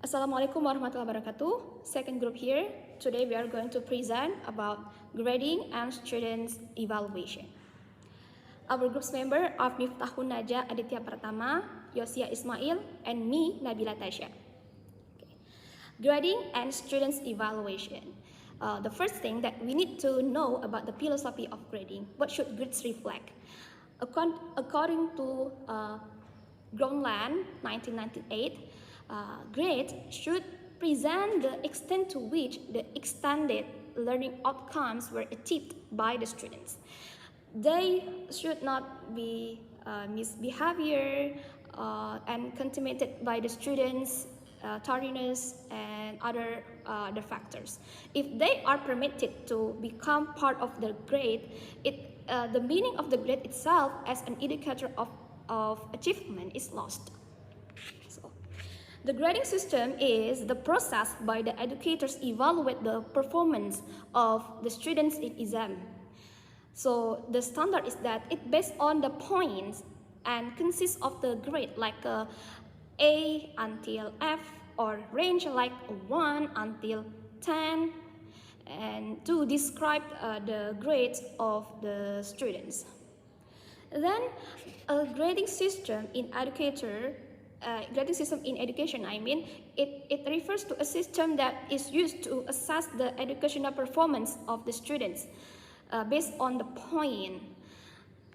Assalamualaikum warahmatullahi wabarakatuh. Second group here. Today we are going to present about grading and students evaluation. Our group's member are Miftahun Naja Aditya Pratama, Yosia Ismail, and me, Nabila Tasha. Grading and students evaluation. The first thing that we need to know about the philosophy of grading. What should grades reflect? According to Groenland, 1998, grades should present the extent to which the extended learning outcomes were achieved by the students. They should not be misbehavior and contaminated by the students, tardiness, and other factors. If they are permitted to become part of the grade, the meaning of the grade itself as an indicator of achievement is lost. The grading system is the process by the educators evaluate the performance of the students in exam. So the standard is that it based on the points and consists of the grade like A until F or range like 1 until 10 and to describe the grades of the students. Then a grading system in education, it refers to a system that is used to assess the educational performance of the students based on the point.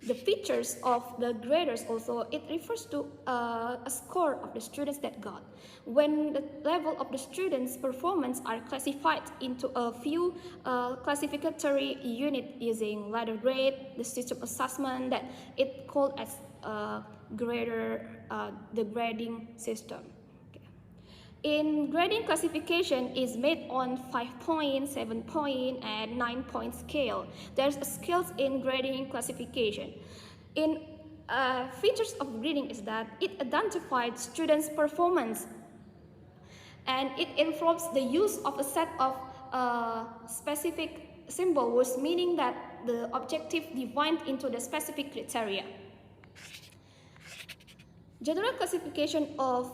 The features of the graders also, it refers to a score of the students that got. When the level of the students' performance are classified into a few classificatory units using letter grade, the system assessment that it called as grader, the grading system. In grading classification is made on 5-point, 7-point, and 9-point scale. There's scales in grading classification. In features of grading is that it identifies students' performance and it involves the use of a set of specific symbols, meaning that the objective defined into the specific criteria. General classification of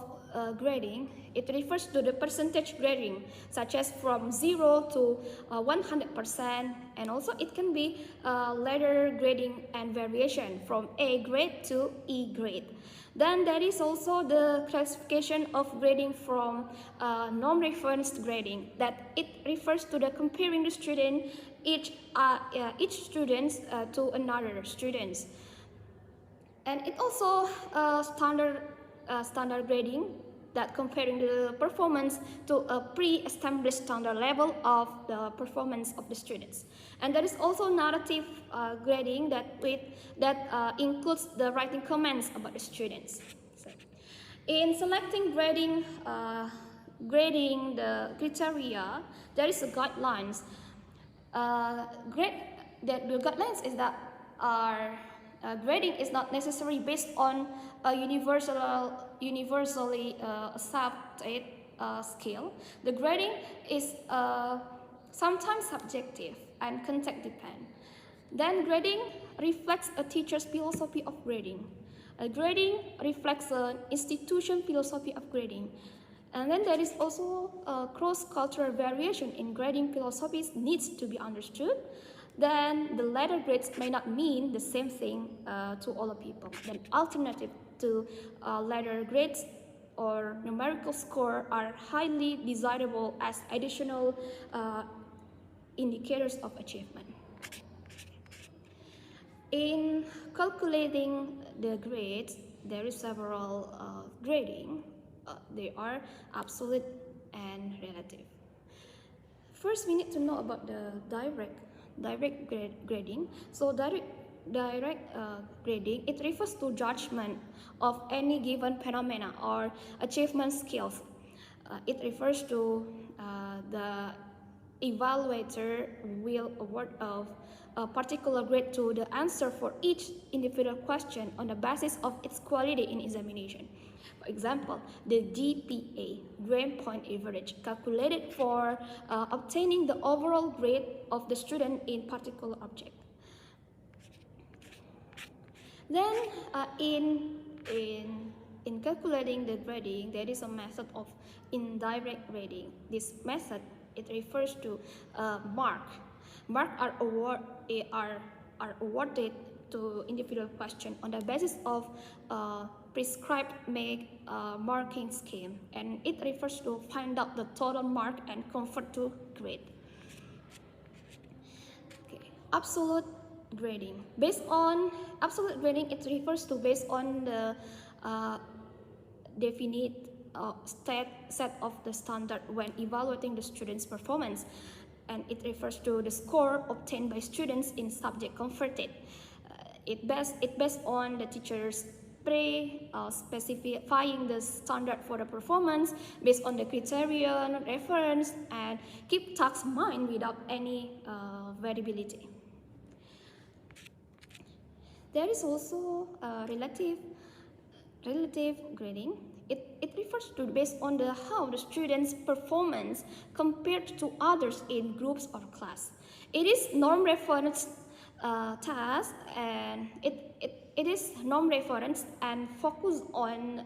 grading, it refers to the percentage grading, such as from 0 to 100%, and also it can be letter grading and variation from A grade to E grade. Then there is also the classification of grading from non-reference grading, that it refers to the comparing the student, each student to another students. And it also standard grading, that comparing the performance to a pre-established standard level of the performance of the students. And there is also narrative grading that includes the writing comments about the students. So, in selecting grading the criteria, there is a guidelines. The guidelines is that grading is not necessarily based on a universally accepted scale. The grading is sometimes subjective and context dependent. Then grading reflects a teacher's philosophy of grading. Grading reflects an institution philosophy of grading. And then there is also a cross-cultural variation in grading philosophies needs to be understood. Then the letter grades may not mean the same thing to all the people. Then alternative to letter grades or numerical score are highly desirable as additional indicators of achievement. In calculating the grades, there is several grading. They are absolute and relative. First, we need to know about the direct grading. So direct grading, it refers to judgment of any given phenomena or achievement skills. It refers to the evaluator will award of a particular grade to the answer for each individual question on the basis of its quality in examination. For example, the GPA, grade point average, calculated for obtaining the overall grade of the student in particular object. Then in in calculating the grading, there is a method of indirect grading. This method, it refers to mark. Mark are awarded to individual question on the basis of prescribed marking scheme, and it refers to find out the total mark and convert to grade. Okay. Absolute grading. Based on absolute grading, it refers to based on the definite set of the standard when evaluating the student's performance, and it refers to the score obtained by students in subject converted. It based on the teachers specifying the standard for the performance based on the criterion reference, and keep tasks in mind without any variability. There is also relative grading. It refers to based on how the student's performance compared to others in groups or class. It is norm reference task, and it is norm reference and focus on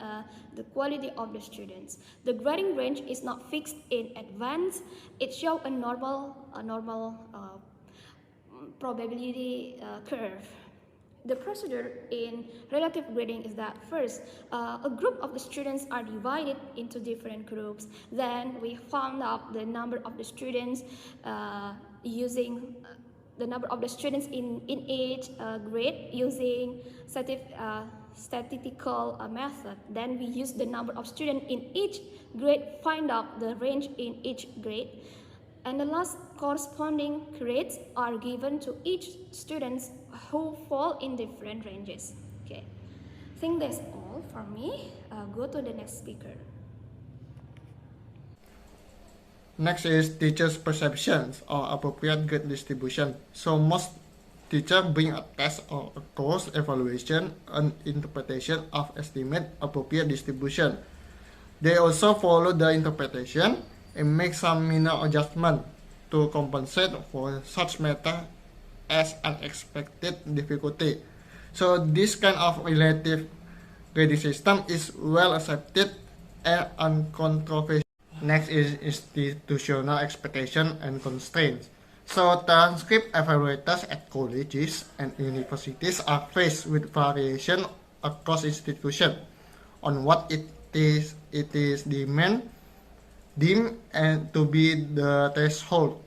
the quality of the students. The grading range is not fixed in advance. It shows a normal probability curve. The procedure in relative grading is that first, a group of the students are divided into different groups. Then we found out the number of the students using the number of the students in each grade using statistical method. Then we use the number of students in each grade, find out the range in each grade. And the last, corresponding grades are given to each student who fall in different ranges. Okay, I think that's all for me. Go to the next speaker. Next is teachers' perceptions or appropriate grade distribution. So most teachers bring a test or a course evaluation and interpretation of estimate appropriate distribution. They also follow the interpretation and make some minor adjustment to compensate for such matter as unexpected difficulty. So this kind of relative grading system is well accepted and uncontroversial. Next is institutional expectation and constraints. So transcript evaluators at colleges and universities are faced with variation across institutions on what it is deemed and to be the threshold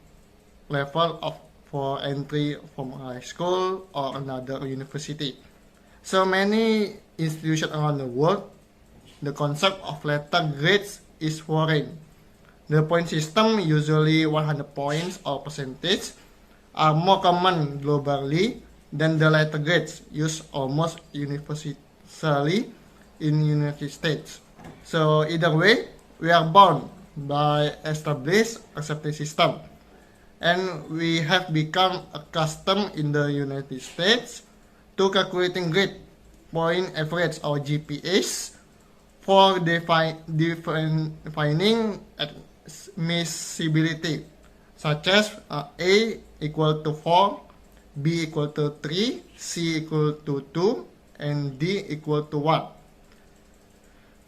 level for entry from high school or another university. So many institutions around the world, the concept of letter grades is foreign. The point system, usually 100 points or percentage, are more common globally than the letter grades used almost universally in United States. So either way, we are bound by established accepting system, and we have become accustomed in the United States to calculating grade point average or GPAs for defining admissibility, such as A equal to 4, B equal to 3, C equal to 2, and D equal to 1.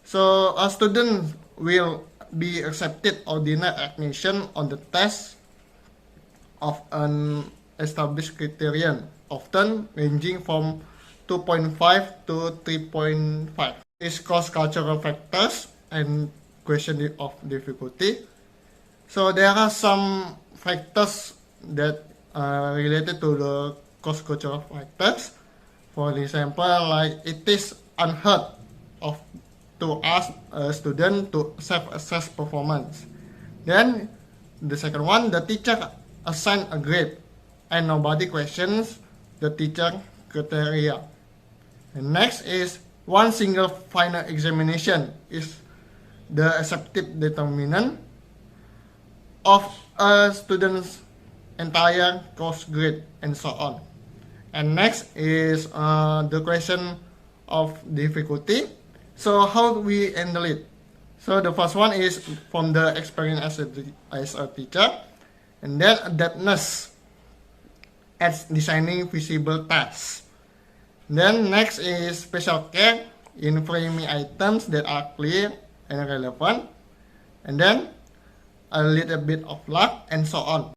So a student will be accepted or denied admission on the test of an established criterion, often ranging from 2.5 to 3.5. It's cross-cultural factors and question of difficulty. So there are some factors that are related to the cross-cultural factors. For example, like it is unheard of to ask a student to self-assess performance. Then the second one, the teacher assign a grade and nobody questions the teacher criteria. And next is one single final examination is the accepted determinant of a student's entire course grade and so on. And next is the question of difficulty. So how do we handle it? So the first one is from the experience as a teacher, and then adeptness at designing feasible tasks. Then next is special care in framing items that are clear and relevant, and then a little bit of luck, and so on.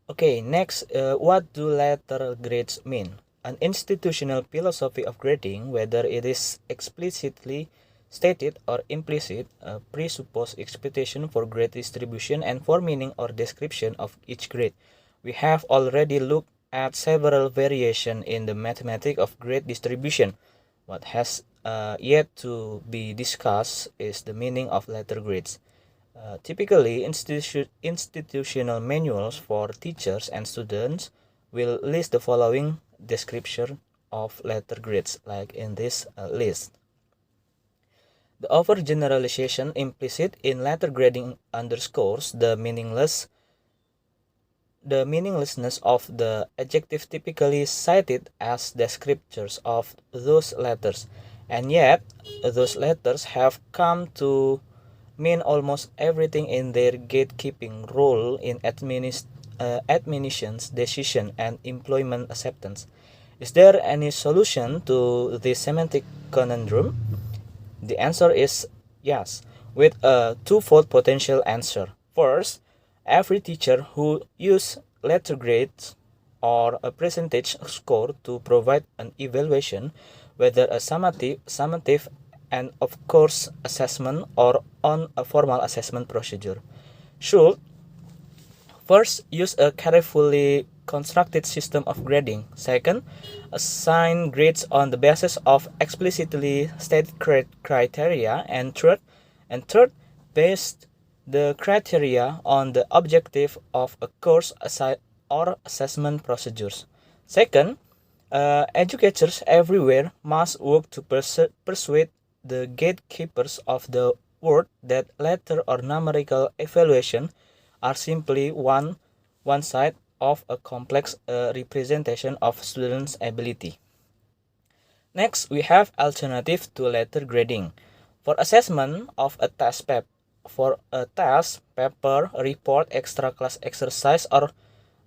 Okay, next, what do letter grades mean? An institutional philosophy of grading, whether it is explicitly stated or implicit, presuppose expectation for grade distribution and for meaning or description of each grade. We have already looked at several variations in the mathematics of grade distribution. What has yet to be discussed is the meaning of letter grades. Typically, institutional manuals for teachers and students will list the following description of letter grades, like in this list. The overgeneralization implicit in letter grading underscores the meaninglessness of the adjective typically cited as descriptors of those letters, and yet those letters have come to mean almost everything in their gatekeeping role in admissions, decision, and employment acceptance. Is there any solution to this semantic conundrum? The answer is yes, with a twofold potential answer. First, every teacher who uses letter grades or a percentage score to provide an evaluation, whether a summative and of course assessment or on a formal assessment procedure, should first use a carefully constructed system of grading. Second, assign grades on the basis of explicitly stated criteria. And third, base the criteria on the objective of a course or assessment procedures. Second, educators everywhere must work to persuade the gatekeepers of the word that letter or numerical evaluation are simply one side of a complex representation of students' ability. Next, we have alternative to letter grading. For assessment of a test paper, report, extra class exercise, or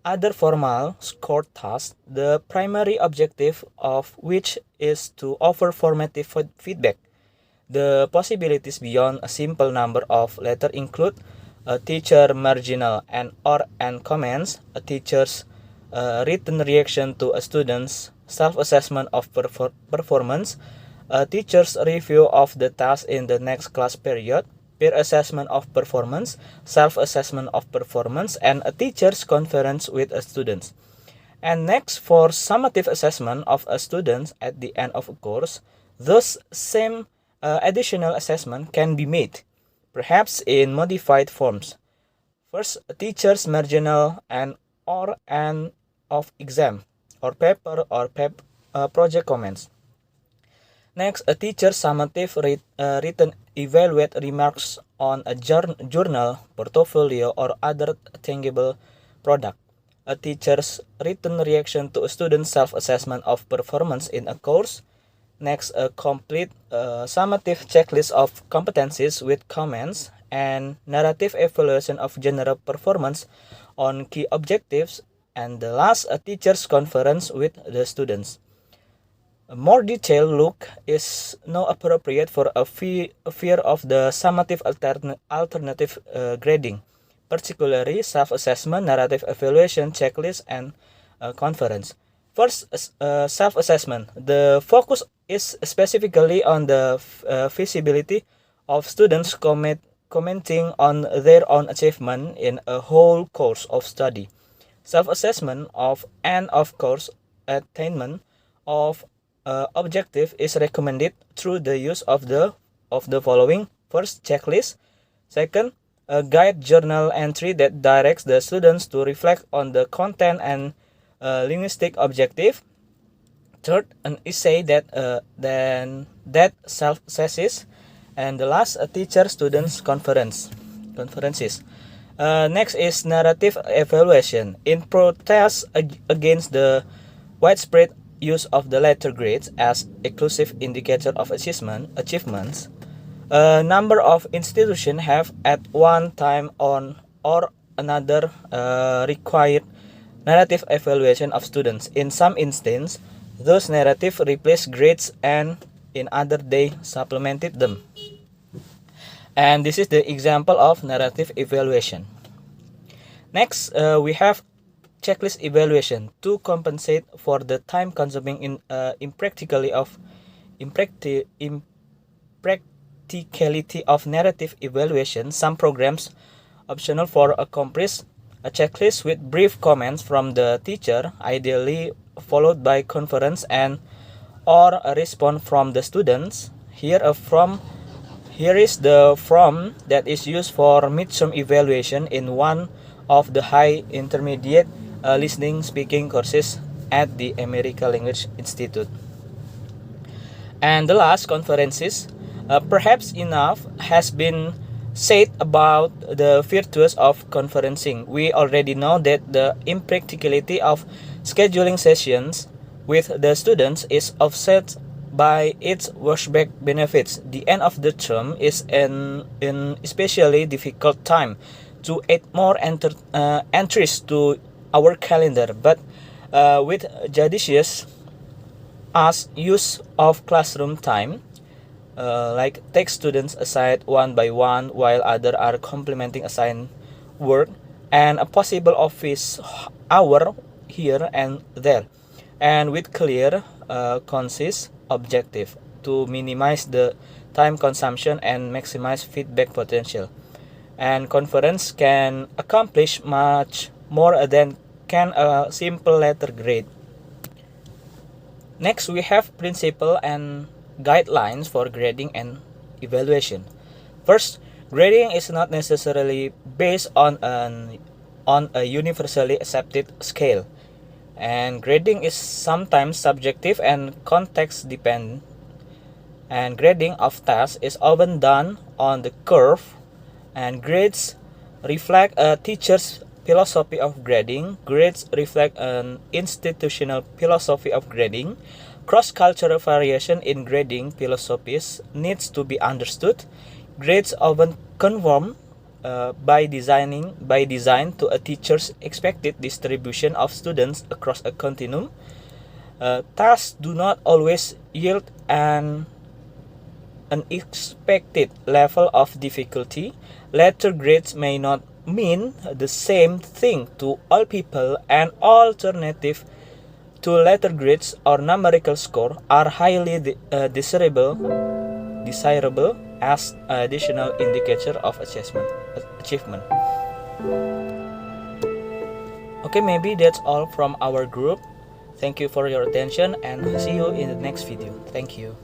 other formal scored tasks, the primary objective of which is to offer formative feedback. The possibilities beyond a simple number of letters include a teacher marginal and comments, a teacher's written reaction to a student's self-assessment of performance, a teacher's review of the task in the next class period, peer assessment of performance, self-assessment of performance, and a teacher's conference with a student. And next, for summative assessment of a student at the end of a course, those same additional assessment can be made, perhaps in modified forms. First, a teacher's marginal and of exam or paper or project comments. Next, a teacher's summative written evaluate remarks on a journal, portfolio, or other tangible product. A teacher's written reaction to a student's self-assessment of performance in a course. Next, a complete summative checklist of competencies with comments and narrative evaluation of general performance on key objectives. And the last, a teacher's conference with the students. A more detailed look is now appropriate for a fear of the summative alternative grading, particularly self-assessment, narrative evaluation, checklist, and conference. First, self-assessment. The focus is specifically on the feasibility of students commenting on their own achievement in a whole course of study. Self-assessment of end of course attainment of objective is recommended through the use of the following: first, checklist; second, a guide journal entry that directs the students to reflect on the content and linguistic objective; third, an essay that self-assesses; and the last, a teacher-students conferences. Next is narrative evaluation. In protest against the widespread use of the letter grades as exclusive indicator of achievements, a number of institutions have at one time or another required narrative evaluation of students. In some instances, those narratives replace grades and in other they supplemented them. And this is the example of narrative evaluation. Next, we have checklist evaluation to compensate for the time-consuming impracticality of narrative evaluation. Some programs optional for accomplish a checklist with brief comments from the teacher, ideally followed by conference and or a response from the students. Here is the form that is used for midterm evaluation in one of the high intermediate listening speaking courses at the American Language Institute. And the last conferences, perhaps enough has been said about the virtues of conferencing. We already know that the impracticality of scheduling sessions with the students is offset by its washback benefits. The end of the term is an especially difficult time to add more entries to our calendar, but with judicious use of classroom time, like take students aside one by one while others are complementing assigned work, and a possible office hour here and there, and with clear, concise objective to minimize the time consumption and maximize feedback potential. And conference can accomplish much more than can a simple letter grade. Next, we have principle and guidelines for grading and evaluation. First, grading is not necessarily based on a universally accepted scale, and grading is sometimes subjective and context dependent. And grading of tasks is often done on the curve, and grades reflect a teacher's philosophy of grading. Grades reflect an institutional philosophy of grading. Cross-cultural variation in grading philosophies needs to be understood. Grades often conform by design to a teacher's expected distribution of students across a continuum. Tasks do not always yield an expected level of difficulty. Letter grades may not mean the same thing to all people, and alternative to letter grades or numerical score are highly desirable as additional indicator of achievement. Okay, maybe that's all from our group. Thank you for your attention and see you in the next video. Thank you.